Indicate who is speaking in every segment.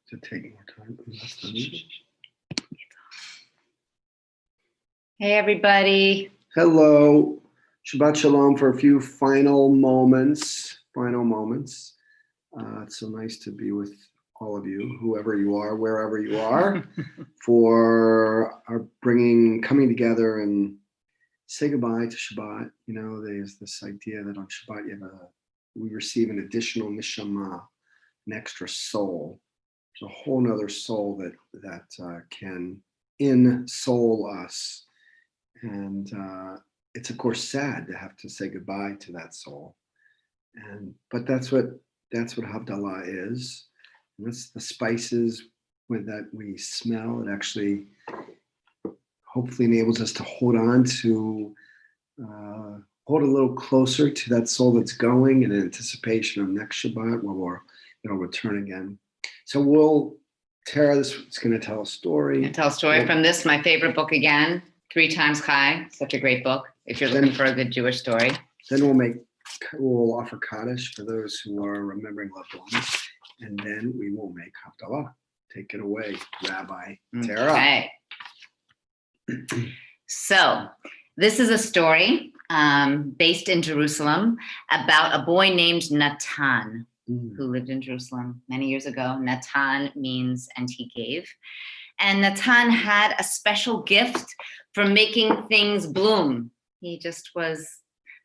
Speaker 1: to take more time. Less than usual.
Speaker 2: Hey, everybody.
Speaker 1: Hello. Shabbat Shalom for a few final moments. It's so nice to be with all of you, whoever you are, wherever you are, for our coming together and say goodbye to Shabbat. You know, there's this idea that on Shabbat we receive an additional neshama, an extra soul. There's a whole nother soul that can in-soul us. And it's of course sad to have to say goodbye to that soul. But that's what Havdalah is. And that's the spices that we smell. It actually hopefully enables us to hold a little closer to that soul that's going in anticipation of next Shabbat where it'll return again. So Tara is going to tell a story.
Speaker 2: I'll tell a story from this, my favorite book again, 3 Times Chai. Such a great book if you're looking for a good Jewish story.
Speaker 1: Then we'll offer Kaddish for those who are remembering loved ones. And then we will make Havdalah. Take it away, Rabbi Tara.
Speaker 2: Okay. So this is a story based in Jerusalem about a boy named Natan who lived in Jerusalem many years ago. Natan means and he gave. And Natan had a special gift for making things bloom. He just was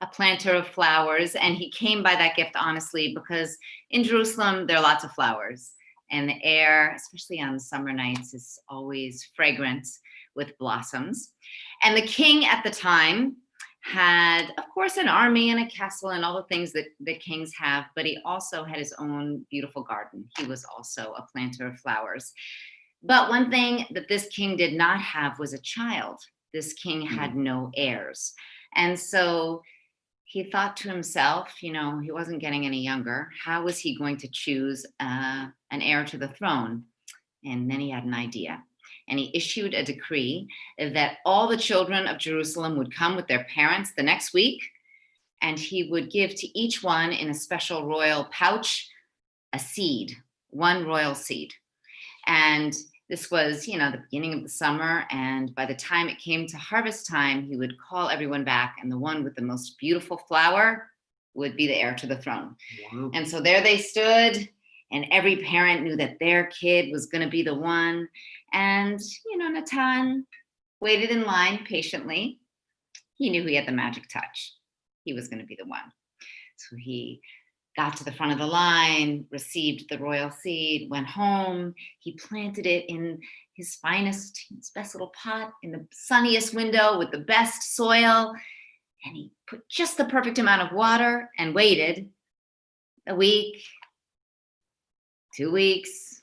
Speaker 2: a planter of flowers, and he came by that gift honestly because in Jerusalem there are lots of flowers, and the air, especially on summer nights, is always fragrant with blossoms. And the king at the time had, of course, an army and a castle and all the things that kings have, but he also had his own beautiful garden. He was also a planter of flowers. But one thing that this king did not have was a child. This king had no heirs. And so he thought to himself, he wasn't getting any younger. How was he going to choose an heir to the throne? And then he had an idea. And he issued a decree that all the children of Jerusalem would come with their parents the next week, and he would give to each one in a special royal pouch a seed, one royal seed. And this was, the beginning of the summer, and by the time it came to harvest time, he would call everyone back, and the one with the most beautiful flower would be the heir to the throne. Wow. And so there they stood, and every parent knew that their kid was going to be the one. And, Natan waited in line patiently. He knew he had the magic touch. He was going to be the one. So he got to the front of the line, received the royal seed, went home. He planted it in his best little pot in the sunniest window with the best soil. And he put just the perfect amount of water and waited a week, 2 weeks,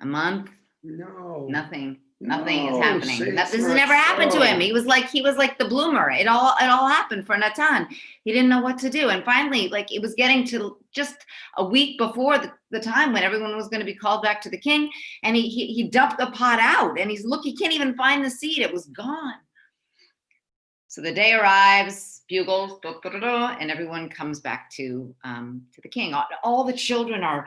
Speaker 2: a month.
Speaker 1: No.
Speaker 2: Nothing is happening. This has
Speaker 1: not
Speaker 2: never happened to
Speaker 1: so.
Speaker 2: him. He was like the bloomer. It all happened for Natan. He didn't know what to do. And finally, it was getting to just a week before the time when everyone was going to be called back to the king. And he dumped the pot out, and he can't even find the seed. It was gone. So the day arrives, bugles, and everyone comes back to the king. All the children are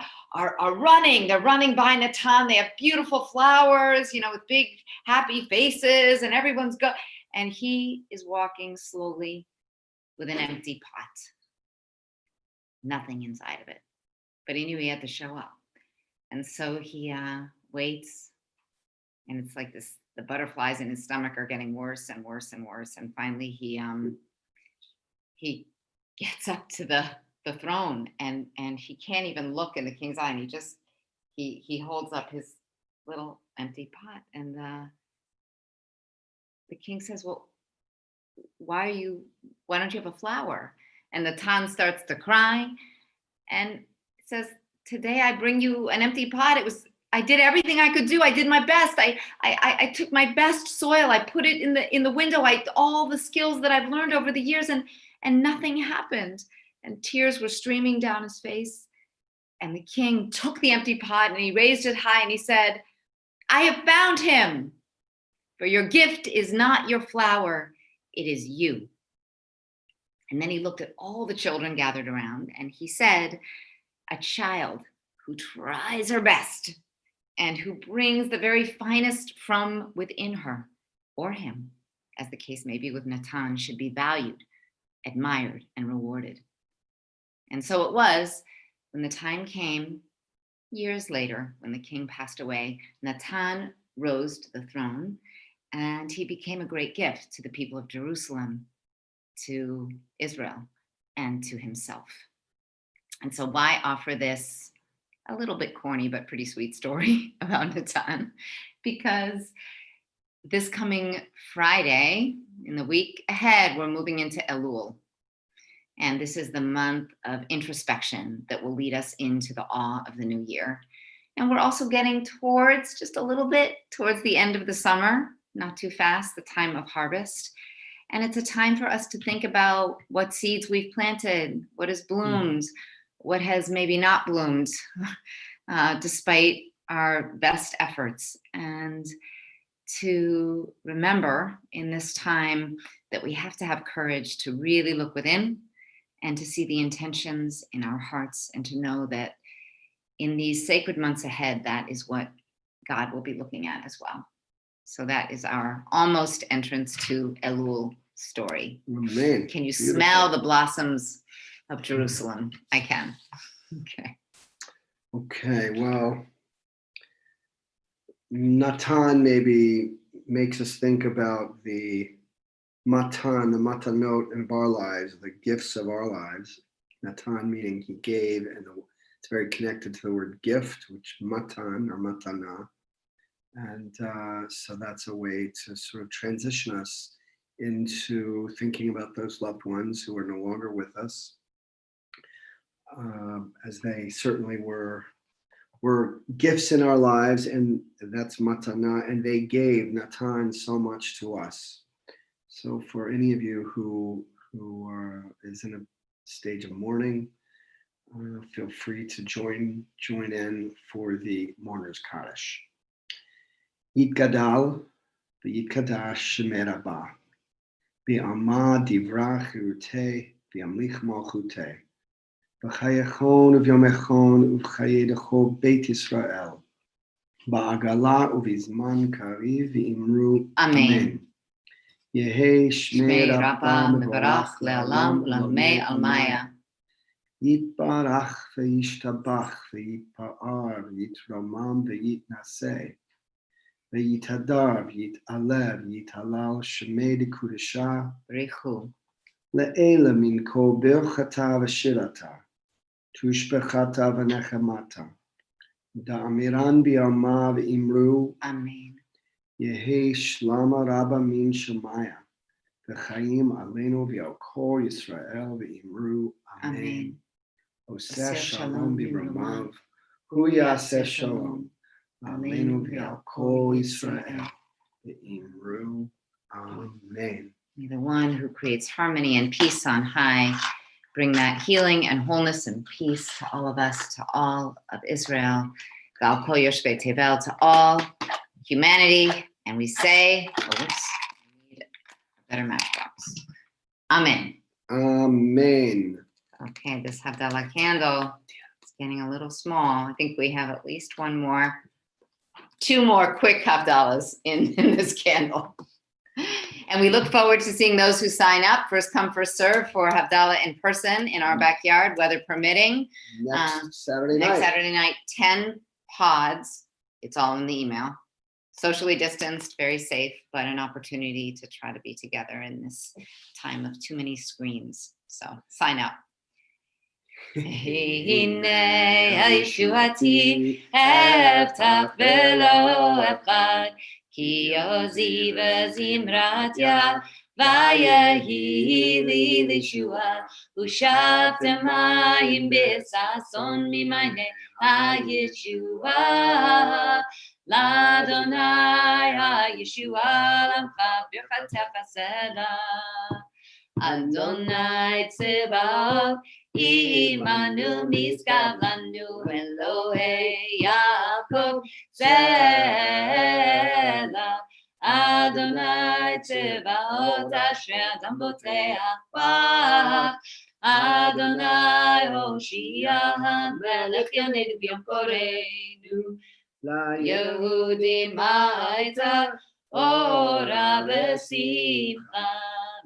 Speaker 2: running. They're running by Natan. They have beautiful flowers, with big happy faces, and everyone's and he is walking slowly with an empty pot. Nothing inside of it. But he knew he had to show up. And so he waits, and it's like this. The butterflies in his stomach are getting worse and worse and worse. And finally he gets up to the throne, and he can't even look in the king's eye. And he holds up his little empty pot, and the king says, well, why don't you have a flower? And Natan starts to cry and says, today I bring you an empty pot. I did everything I could do. I did my best. I took my best soil. I put it in the window. All the skills that I've learned over the years, and nothing happened. And tears were streaming down his face. And the king took the empty pot and he raised it high and he said, I have found him. For your gift is not your flower, it is you. And then he looked at all the children gathered around and he said, a child who tries her best and who brings the very finest from within her or him, as the case may be with Natan, should be valued, admired, and rewarded. And so it was when the time came, years later, when the king passed away, Natan rose to the throne, and he became a great gift to the people of Jerusalem, to Israel, and to himself. And so why offer this a little bit corny but pretty sweet story about Natan? Because this coming Friday, in the week ahead, we're moving into Elul. And this is the month of introspection that will lead us into the awe of the new year. And we're also getting towards, just a little bit, towards the end of the summer, not too fast, the time of harvest. And it's a time for us to think about what seeds we've planted, what has bloomed, what has maybe not bloomed, despite our best efforts. And to remember in this time that we have to have courage to really look within and to see the intentions in our hearts, and to know that in these sacred months ahead, that is what God will be looking at as well. So that is our almost entrance to Elul story.
Speaker 1: Amen.
Speaker 2: Can you
Speaker 1: Beautiful.
Speaker 2: smell the blossoms of Jerusalem? I can. Okay.
Speaker 1: Okay, well, Natan maybe makes us think about the matan, the matanot of our lives, the gifts of our lives. Natan meaning he gave, and it's very connected to the word gift, which matan or matana. And so that's a way to sort of transition us into thinking about those loved ones who are no longer with us, as they certainly were gifts in our lives, and that's matana, and they gave Natan so much to us. So for any of you who is in a stage of mourning, feel free to join in for the Mourner's Kaddish. Yitgadal v'yitkadash Shemei Rabbah, v'amad divrach chirutei, v'amlich malchutei, v'chayechon uv'yomechon uv'chayedecho Beit Yisrael, ba'agala uv'izman kariv v'imru
Speaker 2: Amen.
Speaker 1: Yehi Shmei
Speaker 2: Shmei
Speaker 1: Rabbah
Speaker 2: Rabbah
Speaker 1: mevarach
Speaker 2: mevarach le'olam u'lamei almaya.
Speaker 1: Yitbarach v'yishtabach v'yitpa'ar v'yitramam v'yitnaseh v'yitadar v'yitalev v'yitalal Shmei Dekudesha
Speaker 2: Richu.
Speaker 1: le'ela min kol birchata v'shirata tushbechata v'nechemata da'amiran bi'alma v'imru
Speaker 2: Amen.
Speaker 1: Yehi Shlama Rabba min Shemaya v'chaim aleinu v'al kol Yisrael v'imru Amen. Oseh Shalom b'Ramav, Hu Yaseh Shalom, aleinu v'al kol Yisrael v'imru Amen.
Speaker 2: May the one who creates harmony and peace on high bring that healing and wholeness and peace to all of us, to all of Israel, Gal Kol Yoshvei Tevel, to all humanity. And we say, I need a better matchbox. Amen.
Speaker 1: Amen.
Speaker 2: Okay, this Havdalah candle is getting a little small. I think we have at least two more quick Havdalahs in this candle. And we look forward to seeing those who sign up, first come, first serve, for Havdalah in person in our backyard, weather permitting.
Speaker 1: Next Saturday night.
Speaker 2: Next Saturday night, 10 pods. It's all in the email. Socially distanced, very safe, but an opportunity to try to be together in this time of too many screens. So sign up. Hine Yeshuati Eftach velo echad Ki ozi v'zimratya Vayehi li lishua Ushavtem mayim b'sason mimayne ha-Yeshua L'Adonai ha-Yeshua Lamcha b'chatecha selah Adonai Tzebaot Imanu Miskav Lanu Elohei Yaakov Selah Adonai Tzebaot Asher Adam Boteach Bach Adonai Hoshia Melech Yaneinu B'Yom Koreinu Yehudi Maita Ora Vesimcha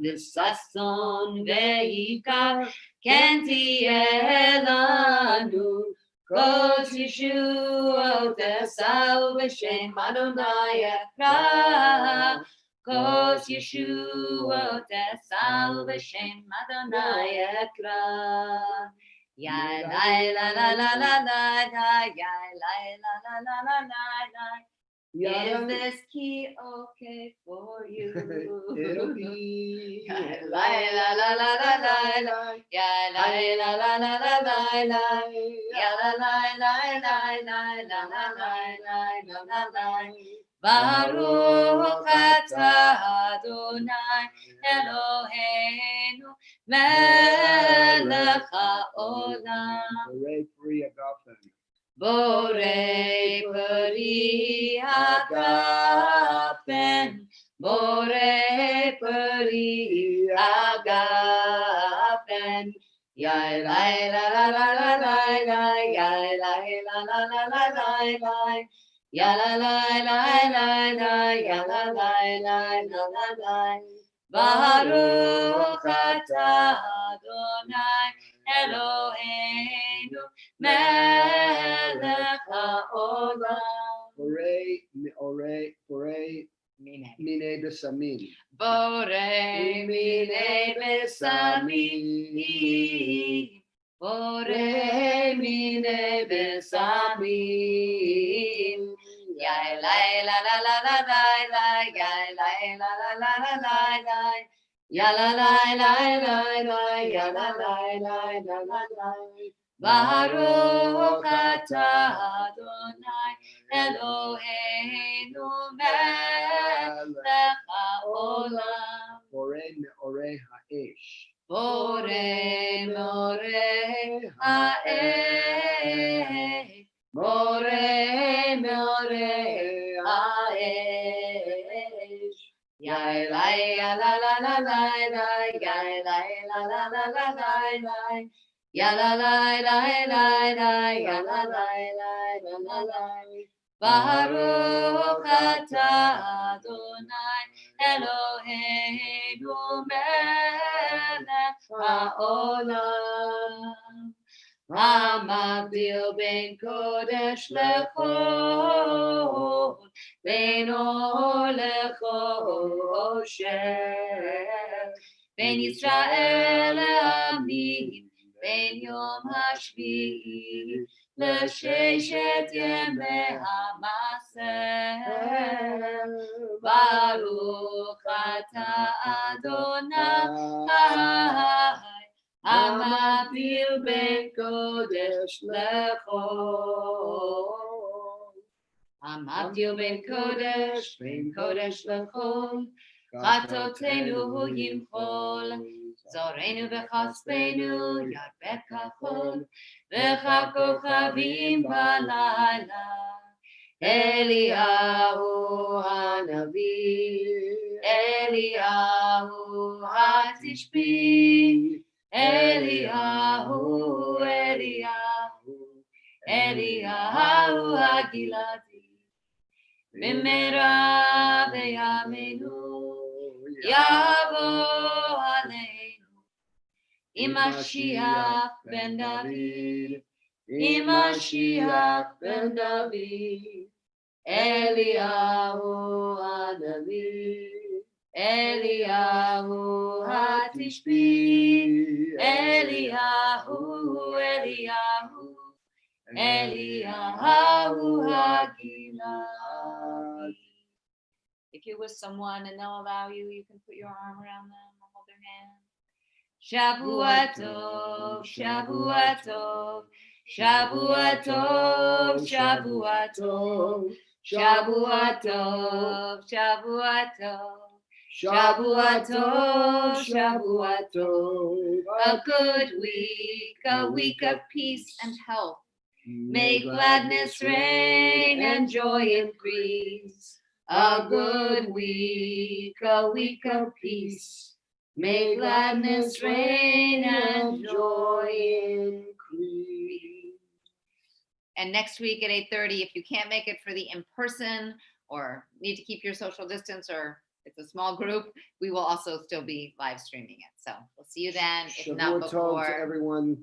Speaker 2: Visason Veikar Kenti Elanu Kos Yeshuot Esau V'Shem Adonai Ekra Kos Yeshuot Esau V'Shem Adonai Ekra Ya la la la la la la la ya la la la la la. Is this key okay for you?
Speaker 1: It'll be.
Speaker 2: La la la la la la la. Ya la la la la la la la. Ya la la la la la la la la la la. Baruch atah Adonai Eloheinu melech haolam. Borei peri agapen, borei peri agapen. Yai lai la la la la la la, yai lai la la la la la la. Ya la la la la la, ya la la la la la la. Baruch atah Adonai Eloheinu melech haolam.
Speaker 1: Borei mine besamim.
Speaker 2: Borei mine besamim. Borei mine besamim. Yai lai la la la la la la, yai lai la la la la la la. Ya la la la la la, ya la la la la la la. Baruch atah Adonai Eloheinu melech haolam.
Speaker 1: Borei meorei ha'esh.
Speaker 2: Borei meorei ha'esh. Borei meorei ha'esh. Yai lai la la la la la la, yai lai la la la la la la. Ya la la la la la, ya la la la la la la. Baruch atah Adonai Eloheinu melech haolam. Hamavdil ben kodesh lechol, ben or lechosher, ben Yisrael le'amim, ben Yom HaShvi'i לששת ימי המעשר. ברוך אתה אדוני המבדיל בין קודש לחול. המבדיל בין קודש לחול. חטאותינו ימחול. זורענו וכספנו ירבה כחול. וככוכבים בלילה. אליהו הנביא, אליהו התשבי, אליהו, אליהו הגלעדי, במהרה בימינו יבוא עלינו, עם משיח בן דוד, עם משיח בן דוד, אליהו הנביא, אליהו התשבי, אליהו, אליהו הגלעדי. If you're with someone and they'll allow you, you can put your arm around them and hold their hand. Shavua tov, Shavua tov, Shavua tov, Shavua tov, Shavua tov, Shavua tov, Shavua tov, Shavua tov. A good week, a week of peace and health. May gladness reign and joy increase. A good week, a week of peace. May gladness reign and joy increase. And next week at 8:30, if you can't make it for the in-person or need to keep your social distance or it's a small group, we will also still be live streaming it. So we'll see you then, if not
Speaker 1: Shavua tov to
Speaker 2: before.
Speaker 1: everyone.